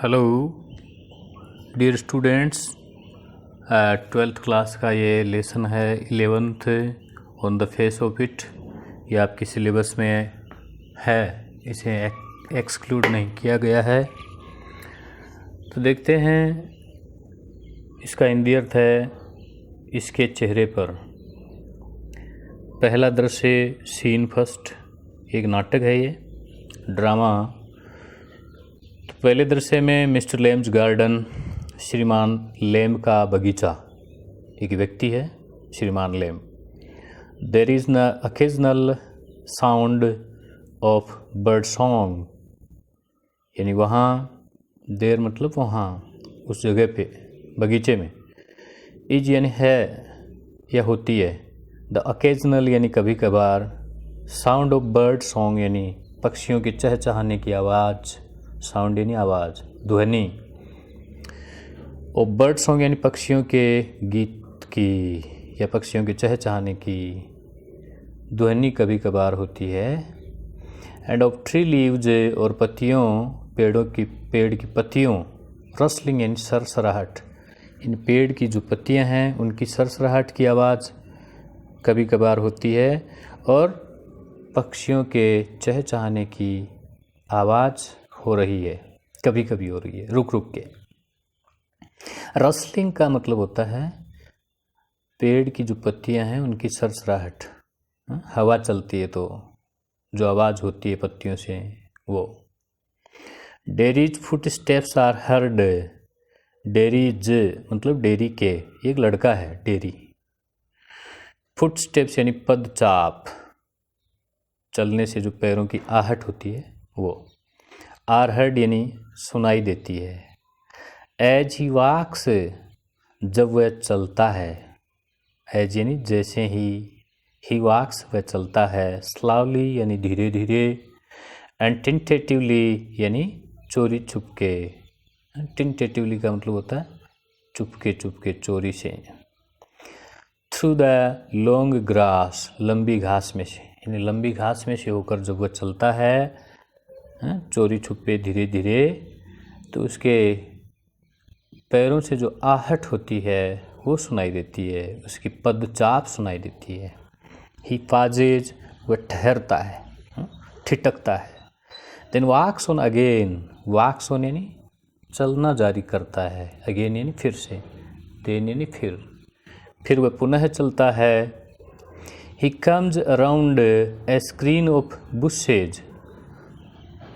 Hello dear students, 12th class का ये lesson है 11th on the face of it. ये आपके सिलेबस में है, इसे एक्सक्लूड नहीं किया गया है। तो देखते हैं, इसका हिंदी अर्थ है इसके चेहरे पर। पहला दृश्य सीन फर्स्ट, एक नाटक है ये ड्रामा। पहले दृश्य में मिस्टर लेम्स गार्डन, श्रीमान लेम का बगीचा। एक व्यक्ति है श्रीमान लेम। देर इज़ न occasional sound of bird song, यानी वहाँ, देर मतलब वहाँ, उस जगह पे बगीचे में। इज यानी है या होती है। द ओकेजनल यानी कभी कभार। साउंड ऑफ बर्ड सॉन्ग यानी पक्षियों के चहचहाने की आवाज़। साउंड यानी आवाज़, ध्वनि। और बर्ड सॉन्ग यानी पक्षियों के गीत की या पक्षियों के चहचहाने की ध्वनि कभी कभार होती है। एंड ऑफ ट्री लीव्स और पत्तियों, पेड़ की पत्तियों। रसलिंग यानी सरसराहट, इन पेड़ की जो पत्तियां हैं उनकी सरसराहट की आवाज़ कभी कभार होती है। और पक्षियों के चहचहाने की आवाज़ हो रही है, कभी कभी हो रही है, रुक रुक के। रसलिंग का मतलब होता है पेड़ की जो पत्तियां हैं उनकी सरसराहट। हवा चलती है तो जो आवाज़ होती है पत्तियों से, वो। Derry's footsteps are heard. Derry's मतलब डेरी के, एक लड़का है डेरी। फुट स्टेप्स यानी पदचाप, चलने से जो पैरों की आहट होती है वो। आर हर्ड यानी सुनाई देती है। एज ही वॉक्स, जब वह चलता है। एज यानी जैसे ही वॉक्स वह चलता है। स्लावली यानी धीरे धीरे। एंड टेंटेटिवली यानी चोरी छुपके। टेंटेटिवली का मतलब होता है चुपके चुपके, चोरी से। थ्रू द लॉन्ग ग्रास, लंबी घास में से, यानी लंबी घास में से होकर जब वह चलता है चोरी छुपे धीरे धीरे, तो उसके पैरों से जो आहट होती है वो सुनाई देती है, उसकी पदचाप सुनाई देती है। ही पाजेज, वह ठहरता है, ठिठकता है। Then walks on again, walks on यानी चलना जारी करता है। अगेन यानी फिर से, देन यानी फिर वह पुनः चलता है। He comes around a screen of bushes.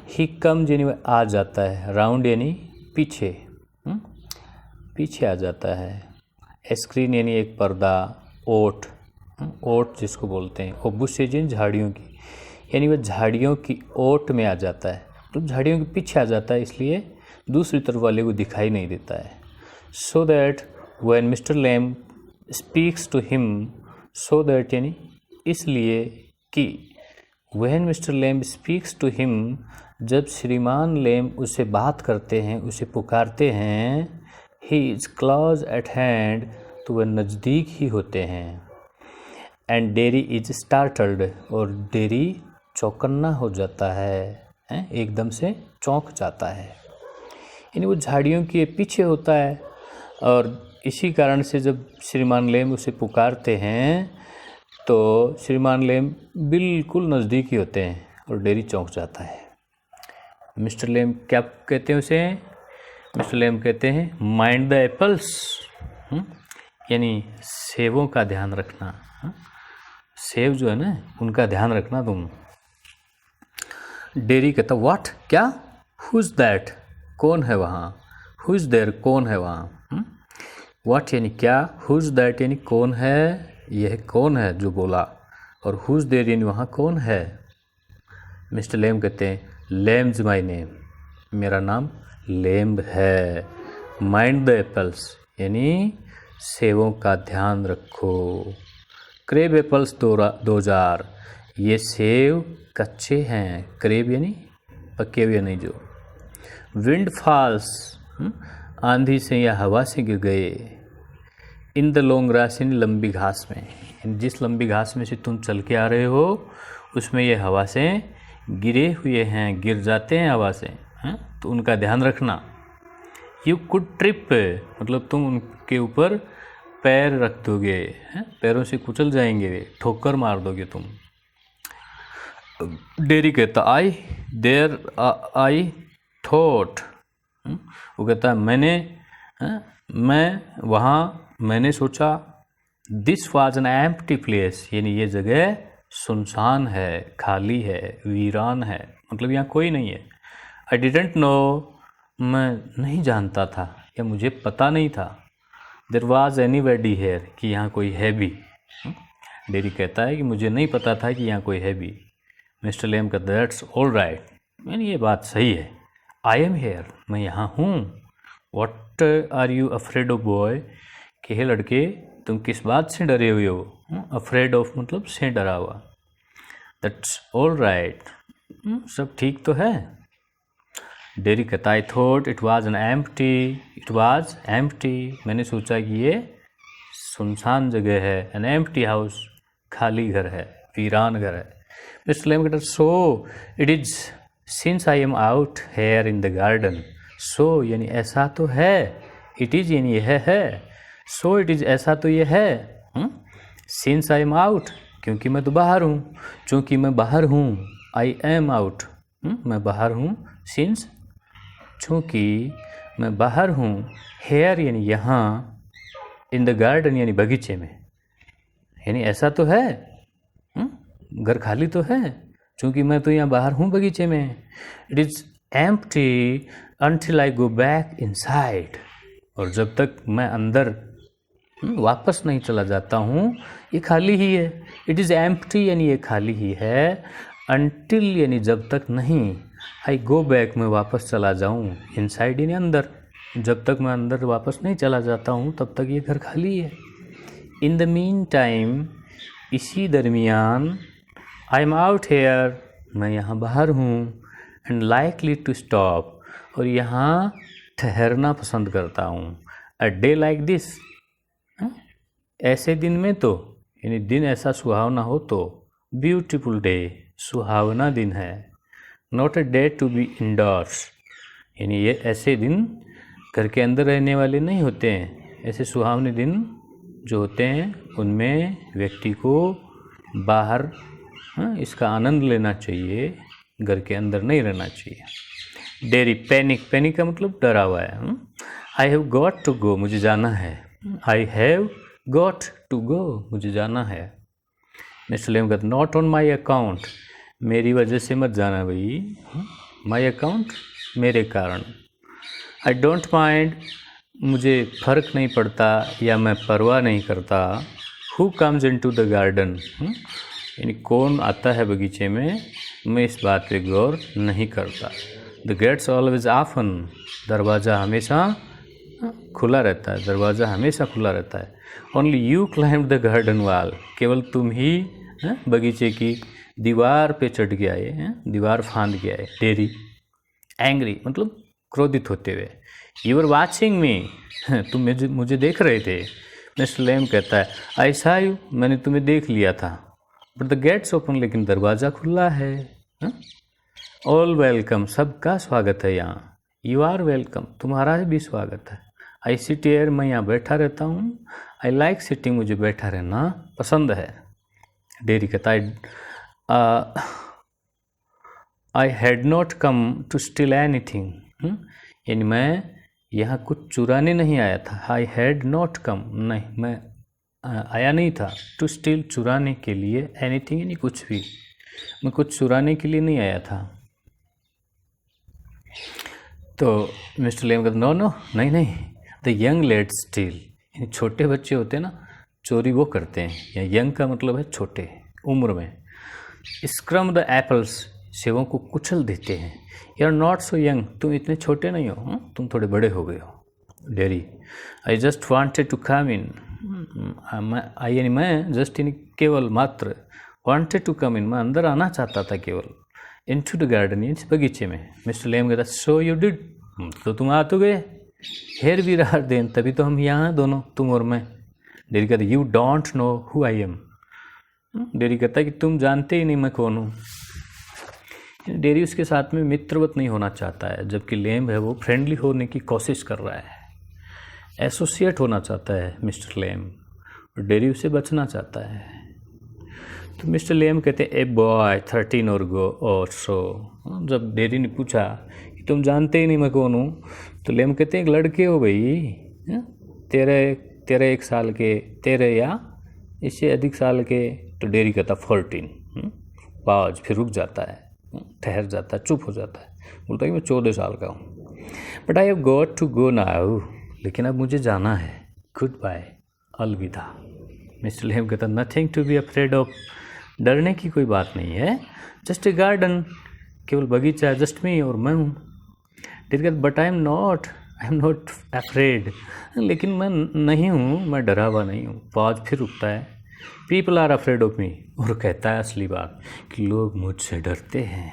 He comes यानी वह आ जाता है। राउंड यानी पीछे, पीछे आ जाता है। स्क्रीन यानी एक पर्दा, ओट, ओट जिसको बोलते हैं। और बुशेज यानी झाड़ियों की, यानी वह झाड़ियों की ओट में आ जाता है, तो झाड़ियों के पीछे आ जाता है, इसलिए दूसरी तरफ वाले को दिखाई नहीं देता है। So that when mister Lamb speaks to him, so that यानी इसलिए कि, when mister Lamb speaks to him, जब श्रीमान लेम उसे बात करते हैं, उसे पुकारते हैं। He is close eight hand, तो वह नज़दीक ही होते हैं। एंड डेरी इज स्टार्टल्ड, और डेरी चौकन्ना हो जाता है, एकदम से चौंक जाता है। यानी वो झाड़ियों के पीछे होता है, और इसी कारण से जब श्रीमान लेम उसे पुकारते हैं तो श्रीमान लेम बिल्कुल नज़दीक ही होते हैं और डेरी चौंक जाता है। मिस्टर लेम क्या कहते हैं उसे? मिस्टर लेम कहते हैं माइंड द एप्पल्स, यानी सेबों का ध्यान रखना। सेब जो है ना, उनका ध्यान रखना तुम। डेरी कहता व्हाट, क्या? हु इज़ दैट, कौन है वहाँ? हु इज़ देयर, कौन है वहाँ? व्हाट यानी क्या, हु इज़ दैट यानी कौन है, यह कौन है जो बोला, और हु इज़ देयर यानी वहाँ कौन है। मिस्टर लेम कहते हैं लेम्स माई नेम, मेरा नाम लेम्ब है। माइंड द एप्पल्स यानी सेबों का ध्यान रखो। क्रेब एप्पल्स 2000, ये सेब कच्चे हैं। क्रेब यानी पके हुए नहीं जो। विंड फॉल्स, आंधी से या हवा से गिर गए। इन द लॉन्ग ग्रास यानी लंबी घास में, जिस लंबी घास में से तुम चल के आ रहे हो उसमें ये हवा से गिरे हुए हैं, गिर जाते हैं हवा से, तो उनका ध्यान रखना। यू कुड ट्रिप, मतलब तुम उनके ऊपर पैर रख दोगे, पैरों से कुचल जाएंगे, ठोकर मार दोगे तुम। डेरी कहता आई थॉट, वो कहता है मैं वहाँ मैंने सोचा, this was an empty place, यानी ये जगह सुनसान है, खाली है, वीरान है, मतलब यहाँ कोई नहीं है। आई डिडंट नो, मैं नहीं जानता था या मुझे पता नहीं था, देयर वाज एनीबॉडी हियर, कि यहाँ कोई है भी। डेरी कहता है कि मुझे नहीं पता था कि यहाँ कोई है भी। मिस्टर लेम कहता है दैट्स ऑल राइट, यानी ये बात सही है। आई एम हेयर, मैं यहाँ हूँ। What are you afraid of boy, कि हे लड़के तुम किस बात से डरे हुए हो? अफ्रेड ऑफ मतलब से डरा हुआ। दैट्स ऑल राइट, सब ठीक तो है। डेरी कहता I thought it was an empty, मैंने सोचा कि ये सुनसान जगह है। एन एम्प्टी हाउस, खाली घर है, वीरान घर है। मिस्टर लेम कहता so it is since I am out here in the garden, so यानी ऐसा तो है, इट इज यानी यह है, सो इट इज ऐसा तो यह है। सिंस आई एम आउट, क्योंकि मैं तो बाहर हूँ, चूँकि मैं बाहर हूँ। आई एम आउट, मैं बाहर हूँ। सिंस, चूँकि मैं बाहर हूँ। हेयर यानी यहाँ, इन द गार्डन यानी बगीचे में, यानी ऐसा तो है, घर खाली तो है, चूँकि मैं तो यहाँ बाहर हूँ बगीचे में। It is empty until I go back inside, और जब तक मैं अंदर वापस नहीं चला जाता हूँ ये खाली ही है। इट इज़ एम्प्टी यानी ये खाली ही है, अनटिल यानी जब तक नहीं, आई गो बैक मैं वापस चला जाऊँ, इनसाइड यानी अंदर, जब तक मैं अंदर वापस नहीं चला जाता हूँ तब तक ये घर खाली है। इन द मीन टाइम, इसी दरमियान, आई एम आउट हेयर, मैं यहाँ बाहर हूँ। एंड लाइकली टू स्टॉप, और यहाँ ठहरना पसंद करता हूँ। अ डे लाइक दिस, ऐसे दिन में तो, यानी दिन ऐसा सुहावना हो तो, ब्यूटीफुल डे, सुहावना दिन है। Not a day to be indoors, यानी ये ऐसे दिन घर के अंदर रहने वाले नहीं होते हैं। ऐसे सुहावने दिन जो होते हैं उनमें व्यक्ति को बाहर इसका आनंद लेना चाहिए, घर के अंदर नहीं रहना चाहिए। डेरी पैनिक का मतलब डरा हुआ है। I have got to go, मुझे जाना है। I have got to go, मुझे जाना है। मिस्टर लेम कहते नॉट ऑन माई अकाउंट, मेरी वजह से मत जाना भाई। माई अकाउंट, मेरे कारण। आई डोंट माइंड, मुझे फ़र्क नहीं पड़ता या मैं परवाह नहीं करता। Who comes into the garden, यानी कौन आता है बगीचे में, मैं इस बात पे गौर नहीं करता। द गेट्स ऑलवेज ऑफन, दरवाज़ा हमेशा खुला रहता है, दरवाज़ा हमेशा खुला रहता है। Only you climb the garden wall, केवल तुम ही बगीचे की दीवार पे चढ़ के आए, दीवार फांद के आए। डेरी एंग्री मतलब क्रोधित होते हुए। यू आर वॉचिंग मी, तुम मुझे देख रहे थे। मिस्टर लेम कहता है आई सा यू, मैंने तुम्हें देख लिया था। बट द गेट्स ओपन, लेकिन दरवाज़ा खुला है। ऑल वेलकम, सबका स्वागत है यहाँ। यू आर वेलकम, तुम्हारा भी स्वागत है। आई सिट हियर, मैं यहाँ बैठा रहता हूँ। आई लाइक सिटिंग, मुझे बैठा रहना पसंद है। डेरी कहता है I had not come to steal anything, यानी मैं यहाँ कुछ चुराने नहीं आया था। आई हैड नॉट कम, नहीं मैं आया नहीं था। टू स्टील चुराने के लिए, एनीथिंग यानी कुछ भी, मैं कुछ चुराने के लिए नहीं आया था। तो मिस्टर लेम कहते नो नहीं, द यंग लेड स्टील, यानी छोटे बच्चे होते हैं ना, चोरी वो करते हैं। या यंग का मतलब है छोटे उम्र में। स्क्रम द एप्पल्स, सेवों को कुचल देते हैं। You are not so young, तुम इतने छोटे नहीं हो, तुम थोड़े बड़े हो गए हो। Dearie I just wanted to come in, यानी मैं जस्ट यानी केवल मात्र, वांटेड टू कम इन मैं अंदर आना चाहता था केवल। इनटू द गार्डन यानी बगीचे में। मिस्टर लेम कहता सो यू डिड, तो तुम आ तो गए। हेयर वी आर देन, तभी तो हम यहाँ दोनों, तुम और मैं। डेरी कहता you don't know who I am, dairy कहता है कि तुम जानते ही नहीं मैं कौन हूँ। डेरी उसके साथ में मित्रवत नहीं होना चाहता है, जबकि लेम है वो फ्रेंडली होने की कोशिश कर रहा है, एसोसिएट होना चाहता है मिस्टर लेम, और डेरी उसे बचना चाहता है। तो मिस्टर लेम कहते हैं ए बॉय 13 और सो। जब डेरी ने पूछा कि तुम जानते ही नहीं मैं कौन हूँ, तो लेम कहते हैं एक लड़के हो भाई, तेरह 1 साल के, 13 या इससे अधिक साल के। तो डेरी कहता 14। पाज फिर रुक जाता है, ठहर जाता है, चुप हो जाता है, बोलता है कि मैं 14 साल का हूँ। But I have got to go now, लेकिन अब मुझे जाना है, गुड बाय, अलविदा। मिस्टर लेम कहता nothing to be afraid of, डरने की कोई बात नहीं है, जस्ट ए गार्डन, केवल बगीचा है, जस्ट मी और मैं हूँ। डेरी कहता but I am not afraid, लेकिन मैं नहीं हूँ, मैं डरा हुआ नहीं हूँ। पाज फिर रुकता है, people are afraid of me, और कहता है असली बात कि लोग मुझसे डरते हैं।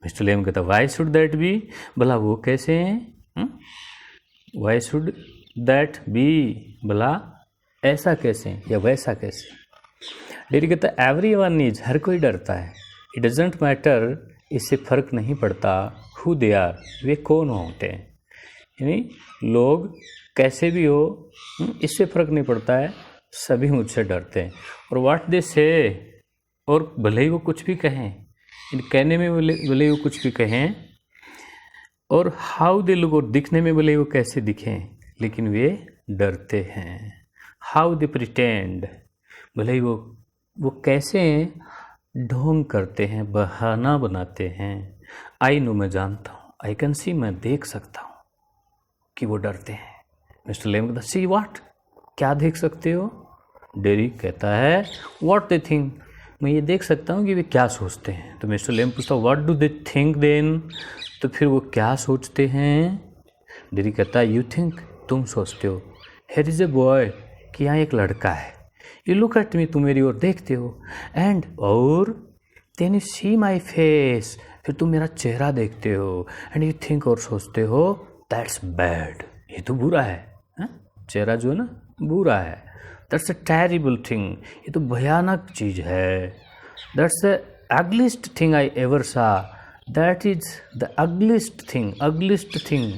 मिस्टर लेम कहता वाई शुड दैट बी, भला वो कैसे हैं, वाई शुड दैट बी, भला ऐसा कैसे या वैसा कैसे। डेरी कहता है एवरीवन इज, हर कोई डरता है, इट डजंट मैटर, इससे फर्क नहीं पड़ता, हु दे आर, वे कौन होते हैं, यानी लोग कैसे भी हो, इससे फर्क नहीं पड़ता है, सभी मुझसे डरते हैं। और व्हाट दे से, और भले ही वो कुछ भी कहें, इन कहने में भले ही वो कुछ भी कहें, और हाउ दे लुक, और दिखने में भले ही वो कैसे दिखें, लेकिन वे डरते हैं। हाउ दे प्रिटेंड, भले ही वो कैसे ढोंग करते हैं, बहाना बनाते हैं। आई नो, मैं जानता हूँ, आई कैन सी, मैं देख सकता हूँ कि वो डरते हैं। मिस्टर लेम कहता सी व्हाट, क्या देख सकते हो। डेरी कहता है व्हाट दे थिंक, मैं ये देख सकता हूँ कि वे क्या सोचते हैं। तो मिस्टर लेम पूछता what do they think then, तो फिर वो क्या सोचते हैं। डेरी कहता है यू थिंक, तुम सोचते हो, हियर इज ए बॉय, कि यहाँ एक लड़का है, यू लुक एट मी, तुम मेरी ओर देखते हो, एंड और then you see my face, फिर तुम मेरा चेहरा देखते हो, एंड यू थिंक, और सोचते हो दैट्स बैड, ये तो बुरा है, चेहरा जो है ना बुरा है, दैट्स अ टेरिबल थिंग, ये तो भयानक चीज़ है, that's the ugliest thing I ever saw, that is the ugliest thing,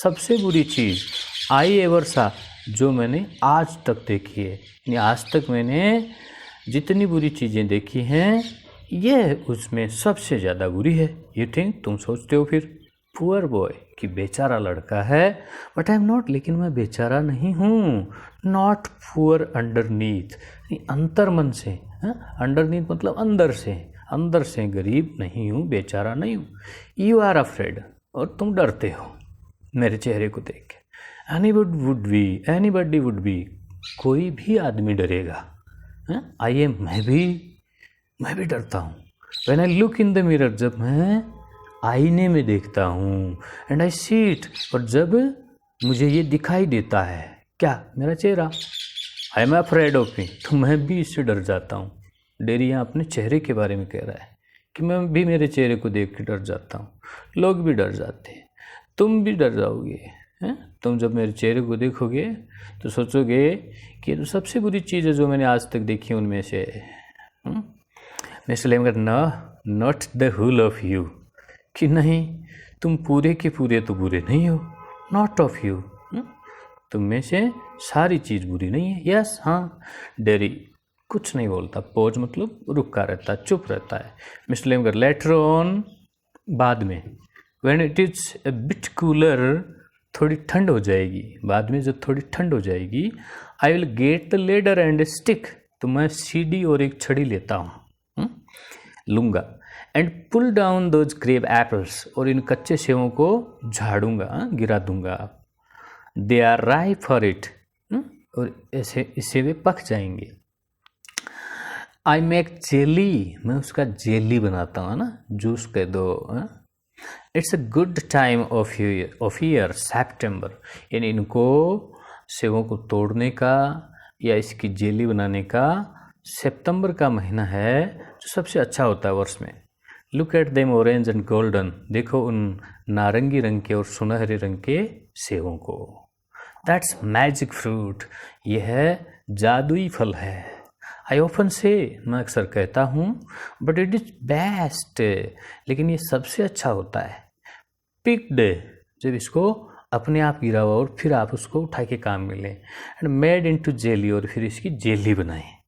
सबसे बुरी चीज़, आई एवर सा, जो मैंने आज तक देखी है, यानी आज तक मैंने जितनी बुरी चीज़ें देखी हैं, ये उसमें सबसे ज़्यादा बुरी है। यू थिंक, तुम सोचते हो फिर, पुअर बॉय, कि बेचारा लड़का है, बट आई एम नॉट, लेकिन मैं बेचारा नहीं हूँ, नॉट पुअर अंडरनीथ, अंतर मन से, अंडरनीथ मतलब अंदर से गरीब नहीं हूँ, बेचारा नहीं हूँ। यू आर अफ्रेड, और तुम डरते हो मेरे चेहरे को देख के। एनीबडी वुड बी, कोई भी आदमी डरेगा। आई एम, मैं भी डरता हूँ। When I look in the mirror, जब मैं आईने में देखता हूँ, एंड आई सी इट, और जब मुझे ये दिखाई देता है, क्या, मेरा चेहरा, आई एम अफ्रेड ऑफ मी, तो मैं भी इससे डर जाता हूँ। डेरी यहाँ अपने चेहरे के बारे में कह रहा है कि मैं भी मेरे चेहरे को देख के डर जाता हूँ, लोग भी डर जाते हैं, तुम भी डर जाओगे, तुम जब मेरे चेहरे को देखोगे तो सोचोगे कि ये तो सबसे बुरी चीज़ है जो मैंने आज तक देखी उनमें से। मिस्टर लेम कहता not the whole of you, कि नहीं, तुम पूरे के पूरे तो बुरे नहीं हो, नॉट ऑफ यू, तुम में से सारी चीज़ बुरी नहीं है। यस, हाँ। डेरी कुछ नहीं बोलता, पोज मतलब रुका रहता है, चुप रहता है। मिस्टर लेम कहता लेटर ऑन, बाद में, when it is a bit cooler, थोड़ी ठंड हो जाएगी, बाद में जब थोड़ी ठंड हो जाएगी, I will get the ladder and a stick, तो मैं सीढ़ी और एक छड़ी लेता हूँ, लूँगा, and pull down those green apples, और इन कच्चे सेवों को झाड़ूंगा, गिरा दूंगा। They are ripe for it, और ऐसे इससे वे पक जाएंगे। आई मेक जेली, मैं उसका जेली बनाता हूँ ना, जूस कह दो। It's a good time of year September, यानी इनको सेवों को तोड़ने का या इसकी जेली बनाने का सितंबर का महीना है, जो सबसे अच्छा होता है वर्ष में। Look at them orange and golden, देखो उन नारंगी रंग के और सुनहरे रंग के सेवों को। दैट्स मैजिक फ्रूट, यह है जादुई फल है। आई ऑफन से, मैं अक्सर कहता हूँ, बट इट इज़ बेस्ट, लेकिन ये सबसे अच्छा होता है। पिक्ड, जब इसको अपने आप गिरा हुआ और फिर आप उसको उठा के काम में लें। एंड मेड इनटू जेली, और फिर इसकी जेली बनाएं।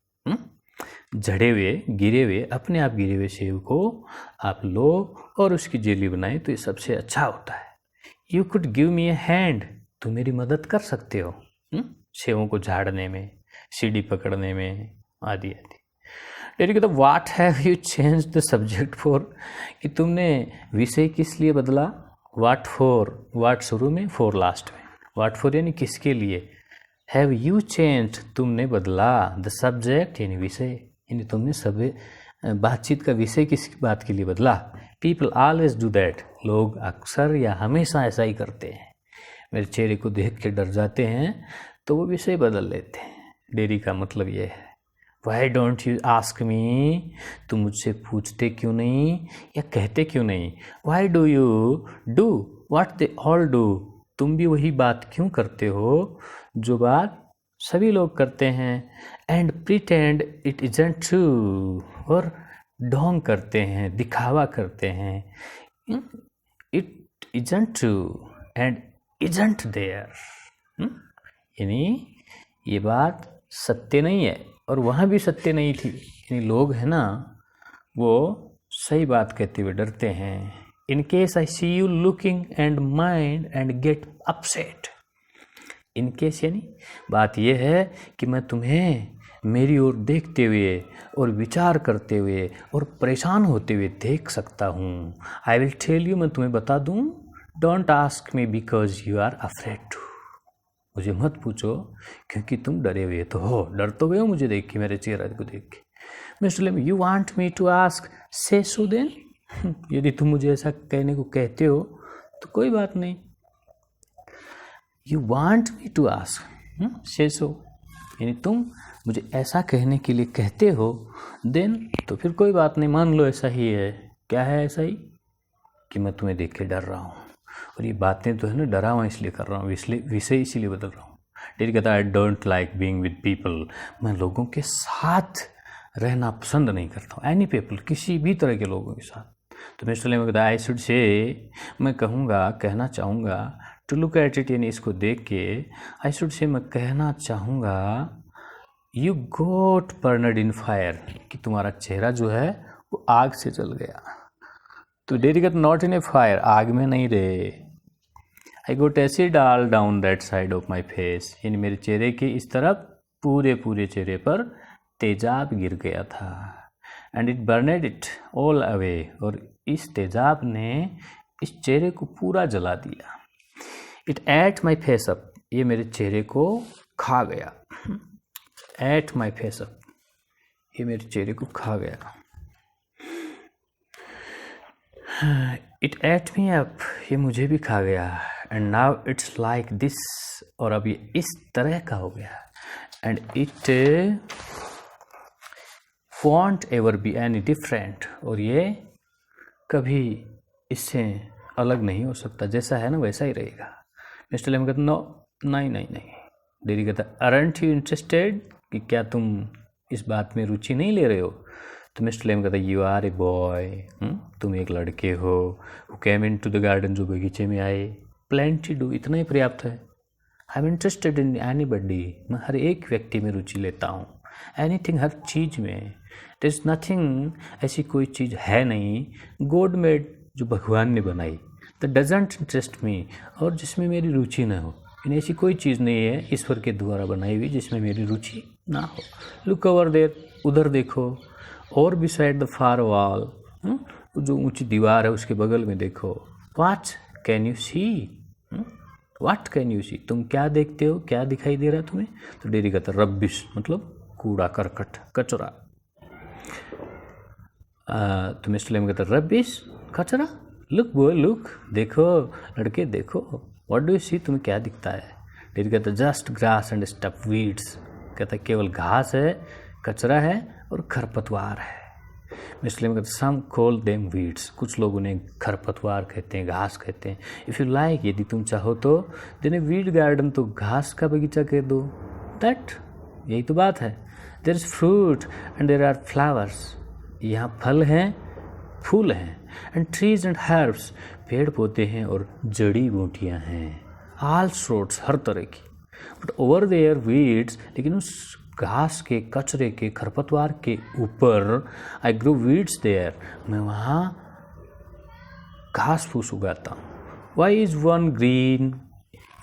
झड़े हुए, गिरे हुए, अपने आप गिरे हुए सेब को आप लो और उसकी जेली बनाएं, तो ये सबसे अच्छा होता है। You could give me A hand, तुम मेरी मदद कर सकते हो सेबों को झाड़ने में, सीढ़ी पकड़ने में, आदि आदि। डेरी कहता what have you change the subject for, कि तुमने विषय किस लिए बदला। व्हाट फॉर, व्हाट शुरू में, फॉर लास्ट में। व्हाट फॉर यानी किसके लिए। हैव यू चेंज, तुमने बदला, द सब्जेक्ट यानी विषय, यानी तुमने सब बातचीत का विषय किस बात के लिए बदला। पीपल ऑलवेज डू दैट, लोग अक्सर या हमेशा ऐसा ही करते हैं। मेरे चेहरे को देख के डर जाते हैं तो वो विषय बदल लेते हैं। डेरी का मतलब ये है, why don't you ask me, तुम मुझसे पूछते क्यों नहीं या कहते क्यों नहीं। Why do you do what they all do, तुम भी वही बात क्यों करते हो जो बात सभी लोग करते हैं। And pretend it isn't true, और ढोंग करते हैं, दिखावा करते हैं। It isn't true and isn't there, यानी ये बात सत्य नहीं है और वहाँ भी सत्य नहीं थी। यानी लोग हैं ना, वो सही बात कहते हुए डरते हैं। In case I see you looking and mind and get upset, in case यानी बात यह है कि मैं तुम्हें मेरी ओर देखते हुए और विचार करते हुए और परेशान होते हुए देख सकता हूँ। आई विल टेल यू, मैं तुम्हें बता दूँ। Don't ask me because you are afraid to, मुझे मत पूछो क्योंकि तुम डरे हुए तो हो। डर तो गए हो मुझे देख के, मेरे चेहरे को देख के। Mister Lamb, you want me to ask, say so then, यदि तुम मुझे ऐसा कहने को कहते हो तो कोई बात नहीं। You want me to ask, say so, यानी तुम मुझे ऐसा कहने के लिए कहते हो, देन तो फिर कोई बात नहीं, मान लो ऐसा ही है। क्या है ऐसा ही, कि मैं तुम्हें देख के डर रहा हूँ, और ये बातें तो है ना डरा हुआ इसलिए कर रहा हूँ, विषय इसीलिए बदल रहा हूँ। डेरी कहता है I don't like being with people, मैं लोगों के साथ रहना पसंद नहीं करता हूँ। एनी पीपल, किसी भी तरह के लोगों के साथ। तो मिस्टर लेम कहता है आई शुड से, मैं कहूँगा, कहना चाहूँगा, टू लुक एट इट, यानी इसको देख के। आई शुड से, मैं कहना चाहूँगा, you got burned in fire, कि तुम्हारा चेहरा जो है वो आग से जल गया। तो डेरी कहता नॉट इन ए फायर, आग में नहीं रहे। I got acid all down that side of my face, यानी मेरे चेहरे के इस तरफ पूरे चेहरे पर तेजाब गिर गया था। And it burned it all away, और इस तेजाब ने इस चेहरे को पूरा जला दिया। It at my face up, ये मेरे चेहरे को खा गया। एट माई फेस अप, ये मेरे चेहरे को खा गया। इट एट मी अप, ये मुझे भी खा गया। And now it's like this, और अब ये इस तरह का हो गया। And it won't ever be any different, और ये कभी इससे अलग नहीं हो सकता, जैसा है ना वैसा ही रहेगा। मिस्टर लेम कहता नो, नहीं। डेरी कहता अरंट यू इंटरेस्टेड, कि क्या तुम इस बात में रुचि नहीं ले रहे हो। तो मिस्टर लेम कहता यू आर ए बॉय, तुम एक लड़के हो, who came into the garden, जो बगीचे में आए। प्लेंटी डू, इतना ही पर्याप्त है। I am interested in any बडी, मैं हर एक व्यक्ति में रुचि लेता हूँ। एनीथिंग, हर चीज़ में। देयर इज नथिंग, ऐसी कोई चीज़ है नहीं। गॉड मेड, जो भगवान ने बनाई। द डजंट इंटरेस्ट मी, और जिसमें मेरी रुचि न हो। यानी ऐसी कोई चीज़ नहीं है ईश्वर के द्वारा बनाई हुई जिसमें मेरी रुचि ना हो। लुक ओवर देयर, उधर देखो। और बिसाइड द फार वॉल, जो ऊंची दीवार है उसके बगल में देखो। What can you see, what can you see, तुम क्या देखते हो, क्या दिखाई दे रहा है तुम्हें। तो डेरी कहता रबिश, मतलब कूड़ा करकट, कचरा। तो मिस्टर लेम कहता रबिश, कचरा। लुक बॉय लुक, देखो लड़के देखो। व्हाट डू यू सी, तुम्हें क्या दिखता है। डेरी कहता just grass and stuff weeds, कहता केवल घास है, कचरा है और खरपतवार है। मिस्टर लेम कहता सम कॉल देम वीड्स, कुछ लोग उन्हें खरपतवार कहते हैं, घास कहते हैं। इफ़ यू लाइक, यदि तुम चाहो तो, देन वीड गार्डन, तो घास का बगीचा कह दो। दैट, यही तो बात है। There is fruit and there are flowers, यहाँ फल हैं फूल हैं, एंड ट्रीज एंड हर्ब्स, पेड़ पौधे हैं और जड़ी बूटियाँ हैं, ऑल sorts, हर तरह की। बट ओवर देयर वीड्स, लेकिन उस घास के कचरे के खरपतवार के ऊपर, आई ग्रो वीड्स देयर, मैं वहाँ घास फूस उगाता हूँ। वाई इज वन ग्रीन,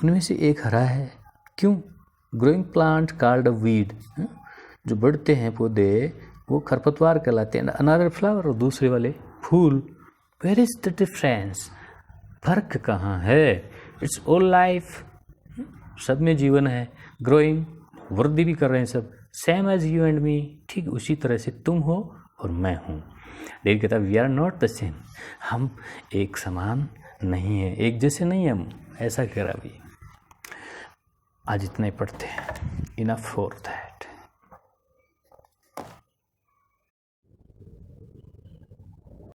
उनमें से एक हरा है, क्यों? Growing plant called a weed, जो बढ़ते हैं पौधे वो खरपतवार कहलाते हैं। अनदर फ्लावर, और दूसरे वाले फूल। वेयर इज द डिफरेंस, फर्क कहाँ है? इट्स ऑल लाइफ, सब में जीवन है। ग्रोइंग, वृद्धि भी कर रहे हैं सब। Same as you and me, ठीक उसी तरह से तुम हो और मैं हूँ। डेविड कहता है we are not the same, हम एक समान नहीं है, एक जैसे नहीं हम, ऐसा कह रहा भी। आज इतना ही पढ़ते हैं, इनफ फॉर दैट।